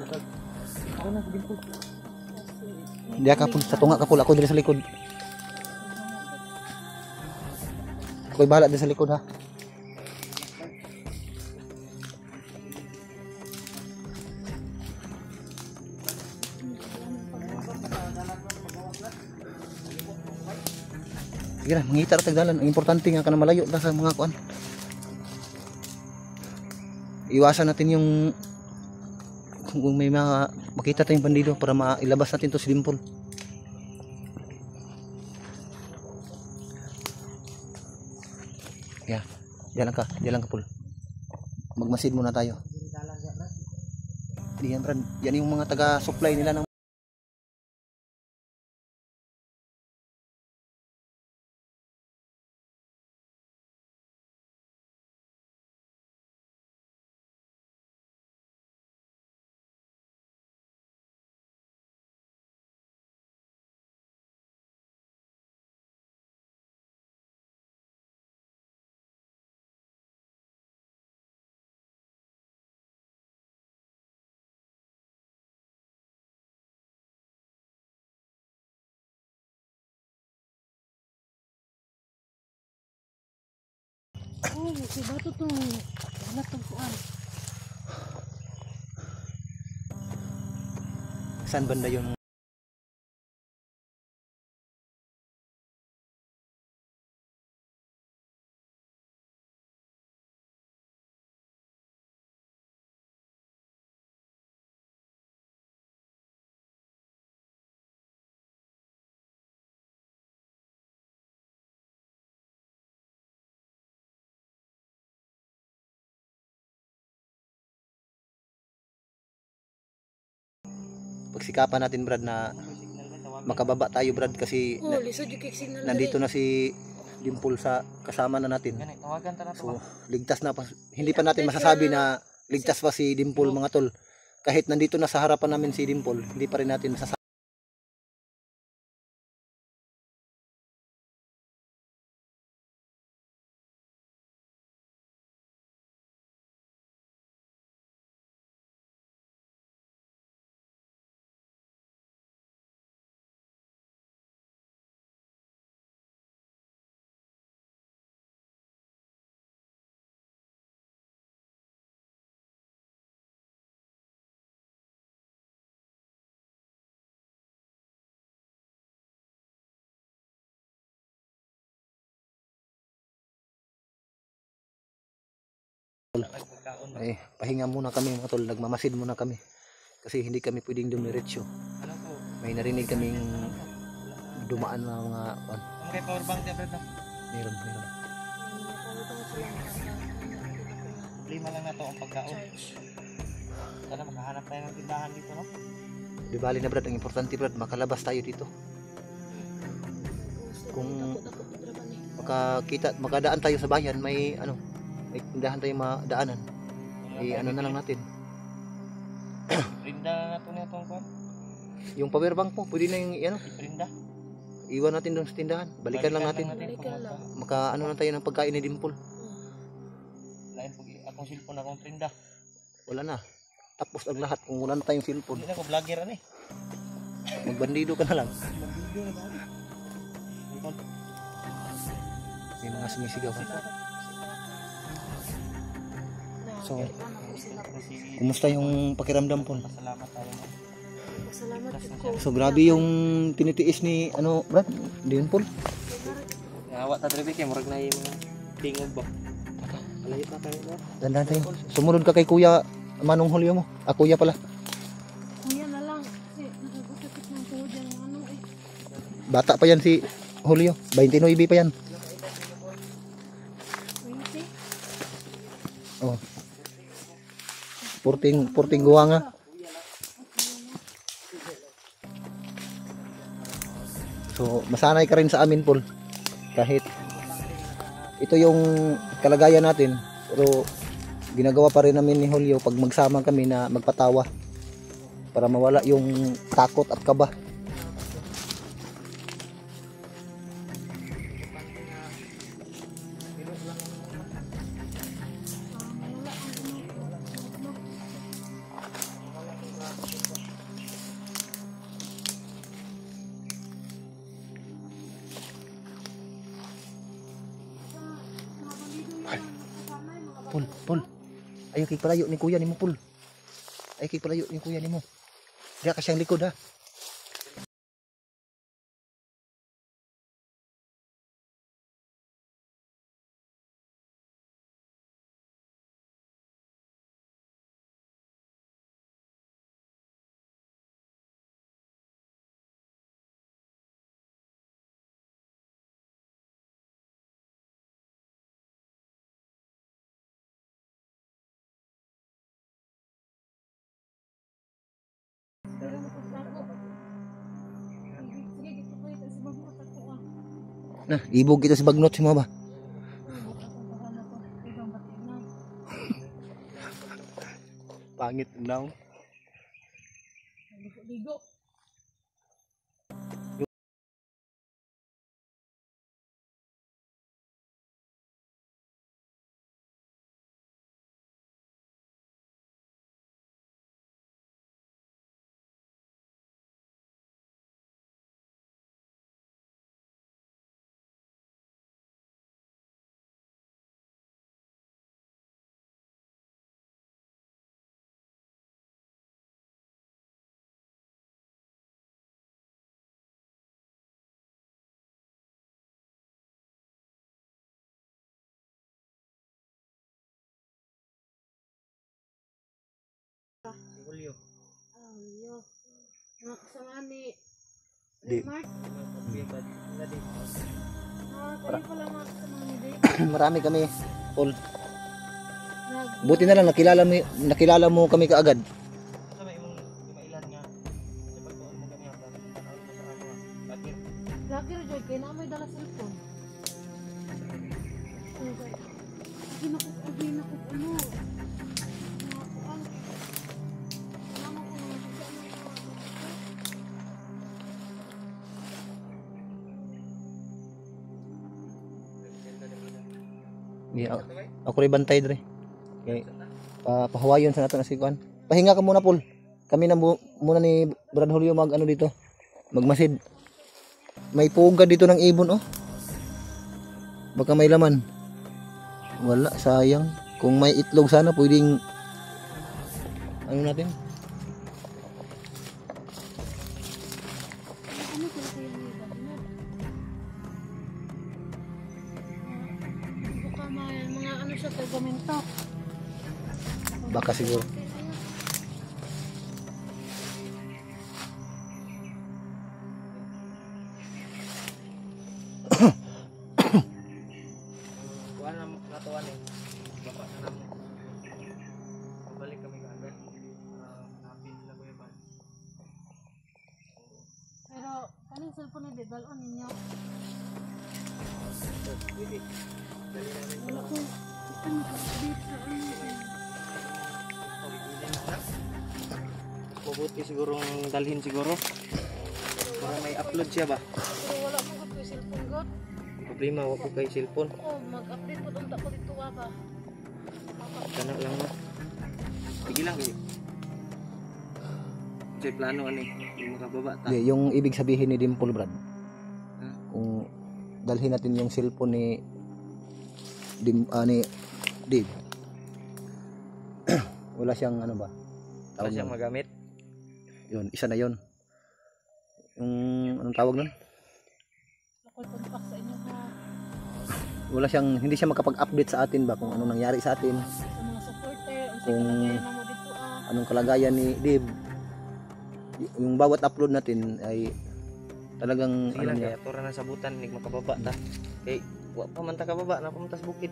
Ako na din po. Hindi ka po sa tunga ka po, ako diri sa likod. Ako'y bahala din sa likod ha. Sige na, mangita ra tagdalan. Ang importante nga ka na malayo na sa mga kuan. Iwasan natin yung kung may mga makita tayong bandido para mailabas natin to si Dimple. Yeah, diyan lang ka Paul. Magmasid muna tayo. Diyan Brad, yan yung mga taga-supply nila ng Oh, si bato to. Wala tong kuan. saan banda yung pagsikapan natin Brad na makababa tayo Brad kasi Oh, lisod yung kick signal. nandito na si Dimple sa kasama na natin. So ligtas na pa. Hindi pa natin masasabi na ligtas pa si Dimple mga tol. Kahit nandito na sa harapan namin si Dimple, hindi pa rin natin masasabi. Ay, pahinga muna kami mga tol, nagmamasid muna kami. Kasi hindi kami pwedeng dumiretso. May narinig kaming dumaan na mga May power bank din, Brad. meron. Problema lang na to ang pagkaon. Sana makahanap tayo ng tindahan dito, no? Di bali na Brad, ang importante Brad, makalabas tayo dito. Kung makadaan tayo sa bayan, may tindahan tayo madaanan. Ano na lang natin. Prinda na to na itong kwan. Yung power bank mo, pwede na yung Prinda. iwan natin doon sa tindahan. Balikan lang natin. Maka lang tayo ng pagkain ni Dimple. Lain po akong cellphone, akong prinda. Wala na. Tapos ang lahat kung wala na tayong cellphone. Hindi na ko vlogger ani. Magbandido ka na lang. May mga sumisigaw ka. So, kumusta yung pakiramdam po? Salamat tayo. Salamat ko. So, grabe yung tinitiis ni, Brad? Dimple? Nawa ta tribik kay murag na yung tingog ba. Malayot na tayo ba? Dandan tayo. Sumunod ka kay Kuya Manong Julio mo. Kuya pala. Kuya na lang. Kasi nagagusakit ng tuhod yan. Bata pa yan si Julio. 29 pa yan. 20? Oh. Purting guwanga. So, masanay ka rin sa amin, Paul. Kahit ito yung kalagayan natin, pero ginagawa pa rin namin ni Julio pag magsama kami na magpatawa para mawala yung takot at kaba. Pol. Ayaw kay palayo ni kuya nimo, Pol. Ayaw kay palayo ni kuya nimo. Diya ka siyang likod, ha. Nah, ibog kita si Bagnot si mga ba. Pangit daw. Ligo. Julio. Yo. Mga kasama ni Di. Mark. Kayo pala mga kasama ni Dave. Marami kami, Pol. Nag- Buti na lang nakilala mo kami kaagad. Sa may imong mailan nga. Sa pagtuon mo kami hapa. Tanaw mo sa ano. Bakit? Lagi rin, Joy. Kaya na may dala cellphone. Lagi na ko, ano. Mga kuan. Kasama ko mga Ako rin bantay dre. Okay. Pahawayon sa nato na si Kuan. Pahinga ka muna, Pol. Kami na muna ni Brad Julio mag ano dito. Magmasid. May puga dito ng ibon, oh. Baka may laman. Wala, sayang. Kung may itlog sana pwedeng ano natin? ano sila kayo ni Bagno? Baka may mga ano siya, pegamento. Baka siguro. Kuha na natuan eh. Bapak na namin. Pabalik kami kaagad. Napin sila Kuya Bal. Pero, kaning cellphone ni Dalon ninyo. Pwede. Dali namin Wala ko. Gusto mo ka-update sa ano eh. Mabuti sigurong dalhin siguro. Para may upload siya ba? Pero wala ko ka yung cellphone ko. Problema wag ko kay cellphone. Oh, mag-update po unta ko dito ba. Kana lang mo. Sige lang kayo. Sa plano ani, yung makababa ta. Di, yung ibig sabihin ni Dimple, Brad. Ha? Kung dalhin natin yung cellphone ni Dave. Wala siyang ano ba? Para Tawag siyang nun. magamit. Yun, isa na yun. Yung anong tawag nun? Ako'y pagpak sa inyo ha. Wala siyang, hindi siya makapag-update sa atin ba kung ano nangyari sa atin, Sa mga supporter. Ang Kung- kalagayan na mo dito ah. anong kalagayan ni Dave. Yung bawat upload natin ay talagang Sige ano lang niya. kaya tura na sabutan nig makababa ta. Kay wa pa man ta kababa na pumunta sa bukid.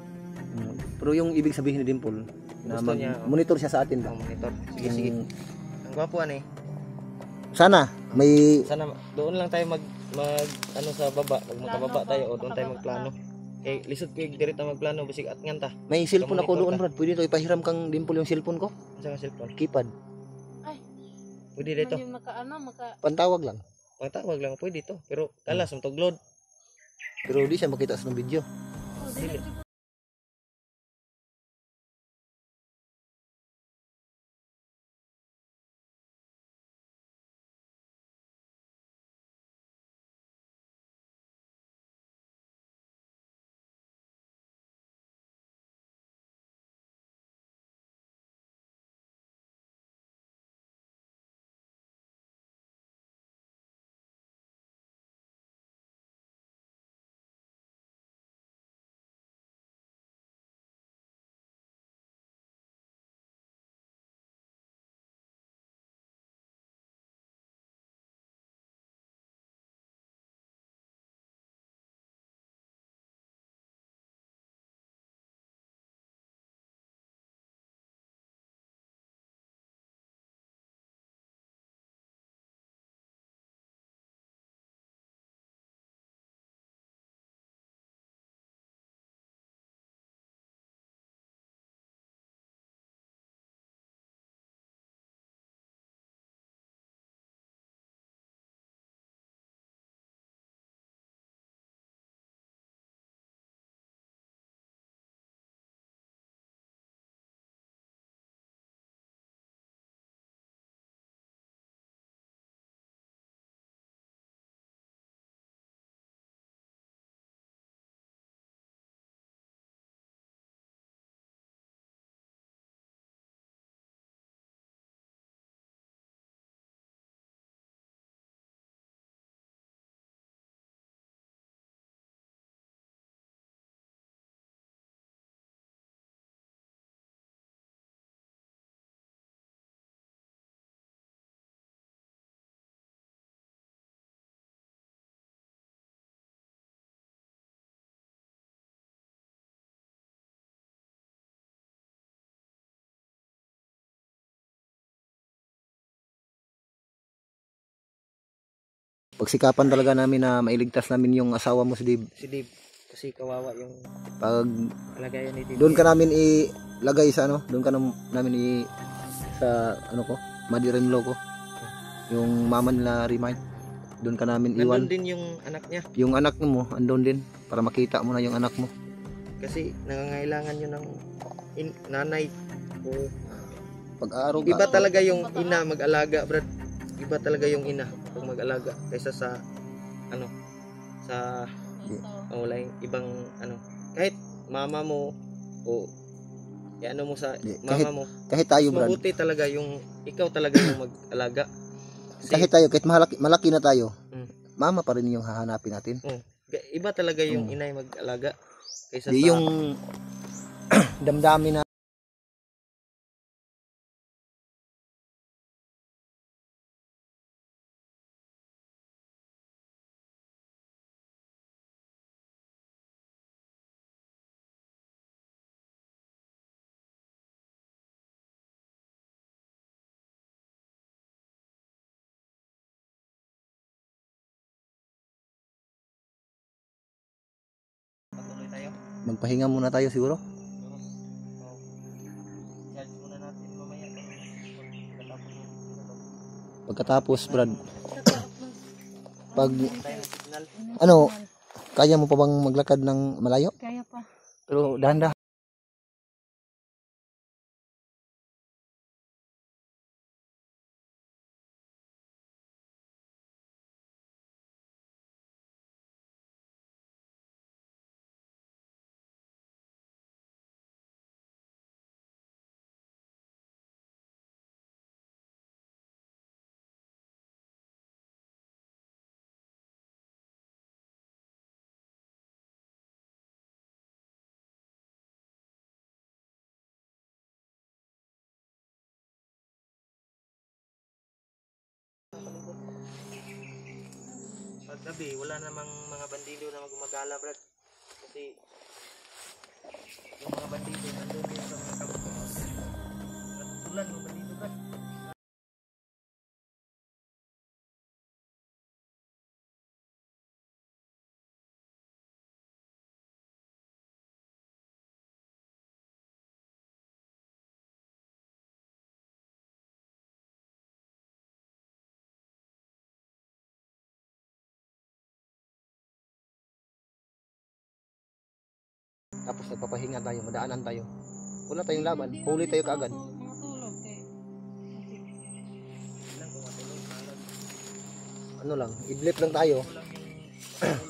Pero yung ibig sabihin ni Dimple na Gusto niya, oh. monitor siya sa atin ba? Ang monitor. Sige Yung- sige. Ang gwapo ani. Sana may Sana doon lang tayo mag ano sa baba, pag makababa Plano tayo ba? o doon tayo Makababa magplano. Kay lisod ko direkta magplano bisig at ngan ta. may cellphone ako monitor doon, ka. Brad. Pwede to ipahiram kang Dimple yung cellphone ko. Sa cellphone. Keypad. Pwede dito. Man yung maka. Pantawag lang. Pagtawag lang pwede to. Pero kalas ang load. Pero di siya makita sa video. Oh, dili. pagsikapan talaga namin na mailigtas namin yung asawa mo si Dave. Si Dave. Kasi kawawa yung Pag kalagayan ni Dave. doon ka namin ilagay sa ano, doon ka namin sa ano ko, mother-in-law ko. Yung mama nila Remind. Doon ka namin iwan. Nandun din yung anak niya. Yung anak mo, andun din para makita mo na yung anak mo. Kasi nangangailangan nyo ng nanay. O, Pag-aarog iba talaga yung ina mag-alaga, Brad. Iba talaga yung ina pag mag-alaga kaysa sa ano, sa wala yung ibang ano. Kahit mama mo o ano mo sa mama mo. kahit tayo, Mas Brad. mabuti talaga yung ikaw talaga yung mag-alaga. Kasi, Kahit tayo, kahit malaki na tayo, Mm. mama pa rin yung hahanapin natin. iba talaga yung inay mag-alaga kaysa Di sa yung damdamin na patuloy tayo. magpahinga muna tayo siguro. Charge muna natin mamaya pagkatapos ng Pagkatapos, Brad, pag tayo ng signal. ano, kaya mo pa bang maglakad ng malayo? Kaya pa. Pero dahan-dahan. Paggabi, wala namang mga bandido na magumagala, Brad. Kasi yung mga bandido nandun din sa mga kampo. Natutulan yung bandido, Brad. Tapos nagpapahinga tayo, madaanan tayo. Wala tayong laban, huli tayo kaagad. Matulog eh. Lang kung matulog, malag. Ano lang, idlip lang tayo. Kulang yung